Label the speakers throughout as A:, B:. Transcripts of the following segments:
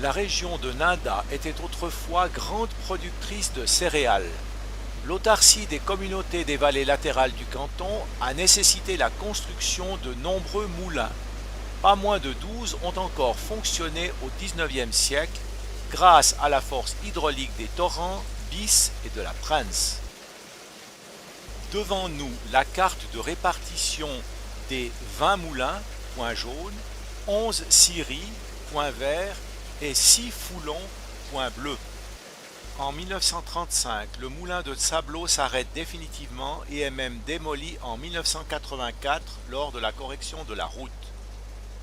A: La région de Nanda était autrefois grande productrice de céréales. L'autarcie des communautés des vallées latérales du canton a nécessité la construction de nombreux moulins. Pas moins de 12 ont encore fonctionné au XIXe siècle grâce à la force hydraulique des torrents, Bis et de la Prince. Devant nous, la carte de répartition des 20 moulins, point jaune, 11 scieries, point vert, et 6 foulons, point bleu. En 1935, le moulin de Sablot s'arrête définitivement et est même démoli en 1984 lors de la correction de la route.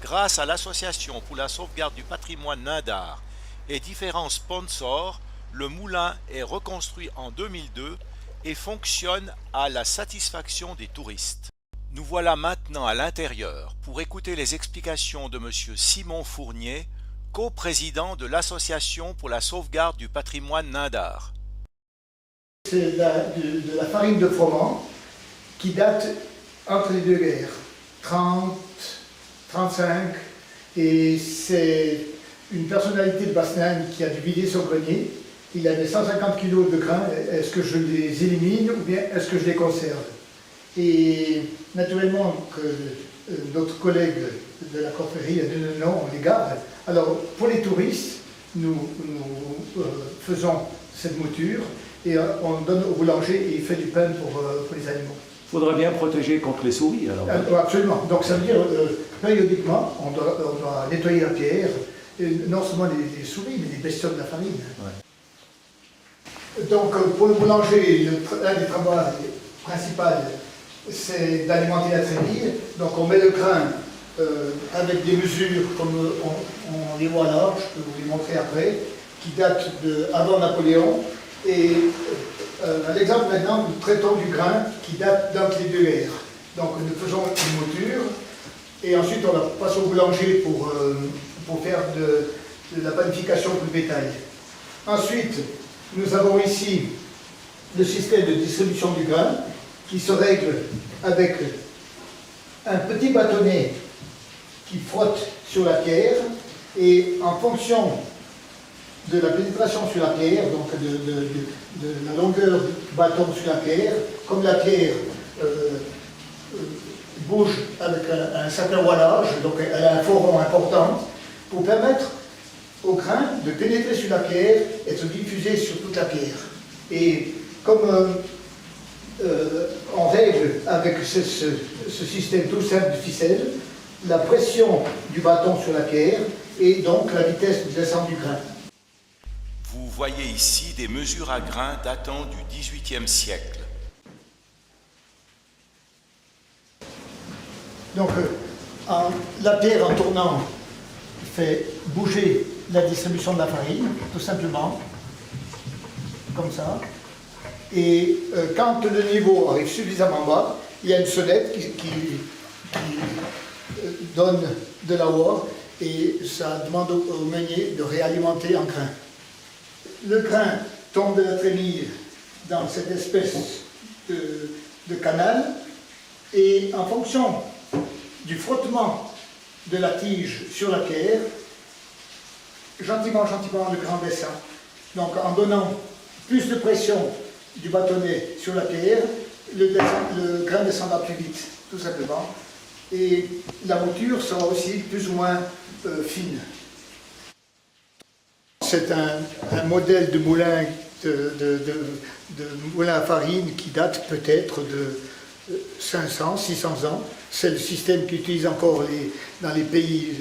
A: Grâce à l'Association pour la sauvegarde du patrimoine Nindar et différents sponsors, le moulin est reconstruit en 2002 et fonctionne à la satisfaction des touristes. Nous voilà maintenant à l'intérieur pour écouter les explications de M. Simon Fournier, co-président de l'Association pour la sauvegarde du patrimoine Nindar.
B: C'est de la farine de froment qui date entre les deux guerres, 30, 35, et c'est une personnalité de Bassenheim qui a dû vider son grenier. Il avait 150 kg de grains. Est-ce que je les élimine ou bien est-ce que je les conserve? Et naturellement, notre collègue de la confrérie a dit non, on les garde. Alors, pour les touristes, nous faisons cette mouture et on donne au boulanger et il fait du pain pour les animaux.
C: Il faudrait bien protéger contre les souris, alors.
B: Absolument. Donc, ça veut dire, périodiquement, on doit nettoyer la pierre, et non seulement les souris, mais les bestioles de la famille.
C: Ouais.
B: Donc, pour le boulanger, un des travaux principaux, c'est d'alimenter la trémille. Donc, on met le grain avec des mesures comme on les voit là, je peux vous les montrer après, qui datent d'avant Napoléon. Et l'exemple maintenant, nous traitons du grain qui date d'entre les deux guerres. Donc, nous faisons une mouture et ensuite on la passe au boulanger pour faire de la panification pour le bétail. Ensuite, nous avons ici le système de distribution du grain qui se règle avec un petit bâtonnet qui frotte sur la pierre et en fonction de la pénétration sur la pierre, donc de la longueur du bâton sur la pierre, comme la pierre bouge avec un certain wallage, donc elle a un foron important, pour permettre au grain de pénétrer sur la pierre et de se diffuser sur toute la pierre. Et comme on règle avec ce système tout simple de ficelle, la pression du bâton sur la pierre et donc la vitesse de descente du grain.
A: Vous voyez ici des mesures à grains datant du XVIIIe siècle.
B: Donc la pierre en tournant fait bouger la distribution de la farine, tout simplement, comme ça. Et quand le niveau arrive suffisamment bas, il y a une sonnette qui donne de la voix et ça demande au meunier de réalimenter en grain. Le grain tombe de la trémille dans cette espèce de canal et en fonction du frottement de la tige sur la pierre, gentiment, le grain descend. Donc en donnant plus de pression du bâtonnet sur la pierre, le grain descendra plus vite, tout simplement. Et la mouture sera aussi plus ou moins fine. C'est un modèle de moulin, de moulin à farine qui date peut-être de 500, 600 ans. C'est le système qu'ils utilisent encore dans les pays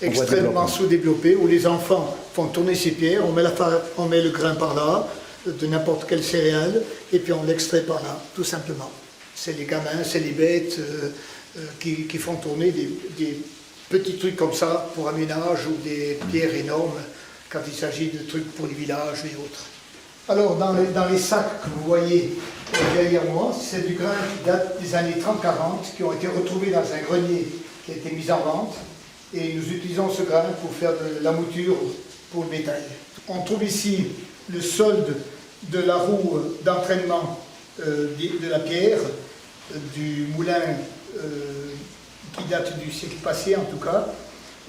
B: extrêmement sous-développés, où les enfants font tourner ces pierres, on met le grain par là, de n'importe quelle céréale, et puis on l'extrait par là, tout simplement. C'est les gamins, c'est les bêtes qui font tourner des petits trucs comme ça pour un ménage ou des pierres énormes quand il s'agit de trucs pour les villages et autres. Alors, dans les sacs que vous voyez derrière moi, c'est du grain qui date des années 30-40, qui ont été retrouvés dans un grenier qui a été mis en vente, et nous utilisons ce grain pour faire de la mouture pour le bétail. On trouve ici le solde de la roue d'entraînement de la pierre, du moulin qui date du siècle passé en tout cas,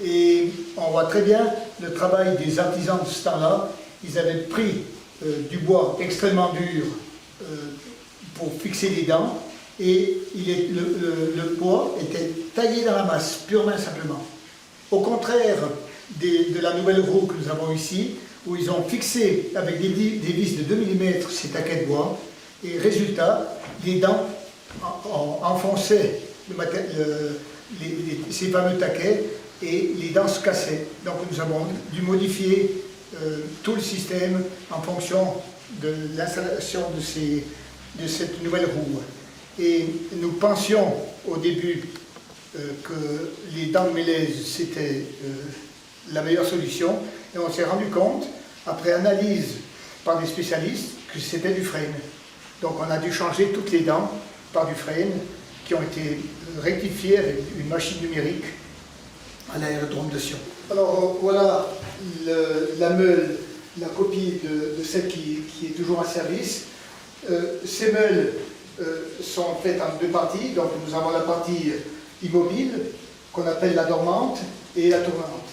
B: Et on voit très bien le travail des artisans de ce temps-là. Ils avaient pris du bois extrêmement dur pour fixer les dents, et le bois était taillé dans la masse, purement et simplement. Au contraire de la nouvelle roue que nous avons ici, où ils ont fixé avec des vis de 2 mm ces taquets de bois, et résultat, les dents enfonçaient ces fameux taquets, et les dents se cassaient. Donc nous avons dû modifier tout le système en fonction de l'installation de cette nouvelle roue. Et nous pensions au début que les dents de mélèze c'était la meilleure solution, et on s'est rendu compte, après analyse par des spécialistes, que c'était du frêne. Donc on a dû changer toutes les dents par du frêne, qui ont été rectifiées avec une machine numérique à l'aérodrome de Sion. Alors voilà la meule, la copie de celle qui est toujours en service. Ces meules sont faites en deux parties. Donc nous avons la partie immobile, qu'on appelle la dormante, et la tournante.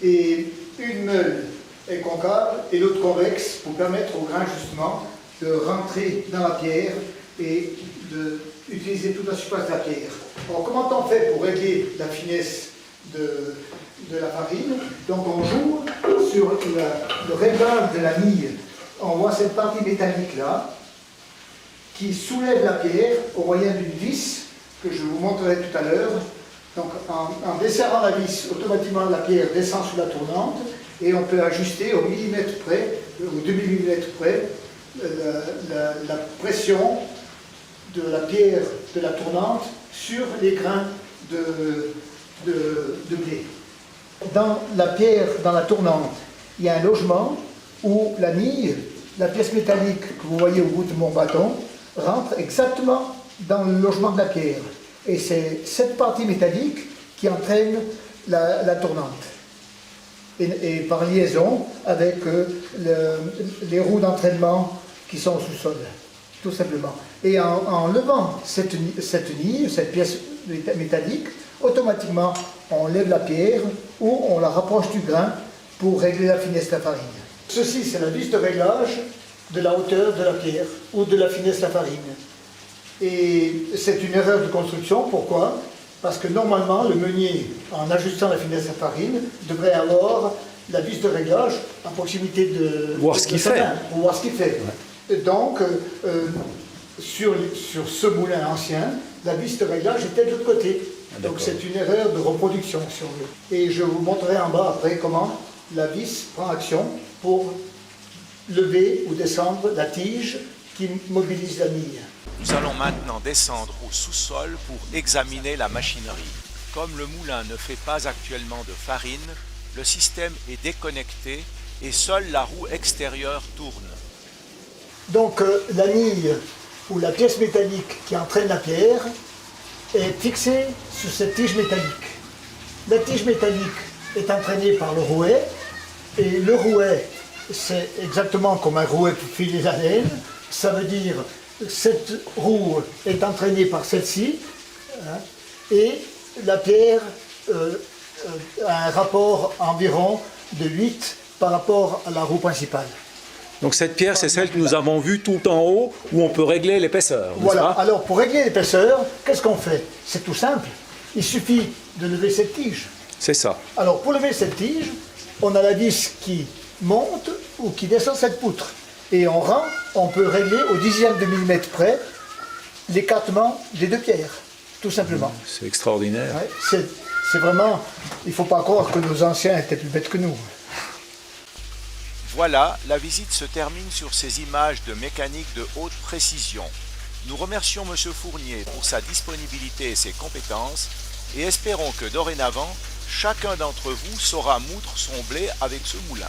B: Et une meule est concave et l'autre convexe pour permettre au grain justement de rentrer dans la pierre et d'utiliser toute la surface de la pierre. Alors comment on fait pour régler la finesse de la farine? Donc on joue sur le réglage de la mie. On voit cette partie métallique là qui soulève la pierre au moyen d'une vis que je vous montrerai tout à l'heure. Donc en desserrant la vis, automatiquement la pierre descend sous la tournante, et on peut ajuster au millimètre près, au 2 mm près, la pression de la pierre de la tournante sur les grains de blé. Dans la pierre, dans la tournante, il y a un logement où la mie, la pièce métallique que vous voyez au bout de mon bâton, rentre exactement dans le logement de la pierre. Et c'est cette partie métallique qui entraîne la tournante. Et par liaison avec les roues d'entraînement qui sont au sous-sol, tout simplement. Et en levant cette nive, cette pièce métallique, automatiquement on lève la pierre ou on la rapproche du grain pour régler la finesse de la farine. Ceci, c'est la vis de réglage de la hauteur de la pierre ou de la finesse de la farine. Et c'est une erreur de construction. Pourquoi? Parce que normalement, le meunier, en ajustant la finesse de la farine, devrait avoir la vis de réglage à proximité de
C: voir ce qu'il fait.
B: Pour voir ce qu'il fait. Ouais. Donc, sur ce moulin ancien, la vis de réglage était de l'autre côté. Donc c'est une erreur de reproduction, si on veut. Et je vous montrerai en bas après comment la vis prend action pour lever ou descendre la tige qui mobilise la mie.
A: Nous allons maintenant descendre au sous-sol pour examiner la machinerie. Comme le moulin ne fait pas actuellement de farine, le système est déconnecté et seule la roue extérieure tourne.
B: Donc la mie ou la pièce métallique qui entraîne la pierre est fixée sur cette tige métallique. La tige métallique est entraînée par le rouet, et le rouet, c'est exactement comme un rouet qui file les haleines. Ça veut dire que cette roue est entraînée par celle-ci, hein, et la pierre a un rapport environ de 8 par rapport à la roue principale.
C: Donc cette pierre, c'est celle que nous avons vue tout en haut, où on peut régler l'épaisseur.
B: Voilà, alors pour régler l'épaisseur, qu'est-ce qu'on fait? C'est tout simple, il suffit de lever cette tige.
C: C'est ça.
B: Alors pour lever cette tige, on a la vis qui monte ou qui descend cette poutre. Et on peut régler au dixième de millimètre près l'écartement des deux pierres, tout simplement.
C: C'est extraordinaire.
B: Ouais, c'est vraiment, il ne faut pas croire que nos anciens étaient plus bêtes que nous.
A: Voilà, la visite se termine sur ces images de mécanique de haute précision. Nous remercions M. Fournier pour sa disponibilité et ses compétences et espérons que dorénavant, chacun d'entre vous saura moudre son blé avec ce moulin.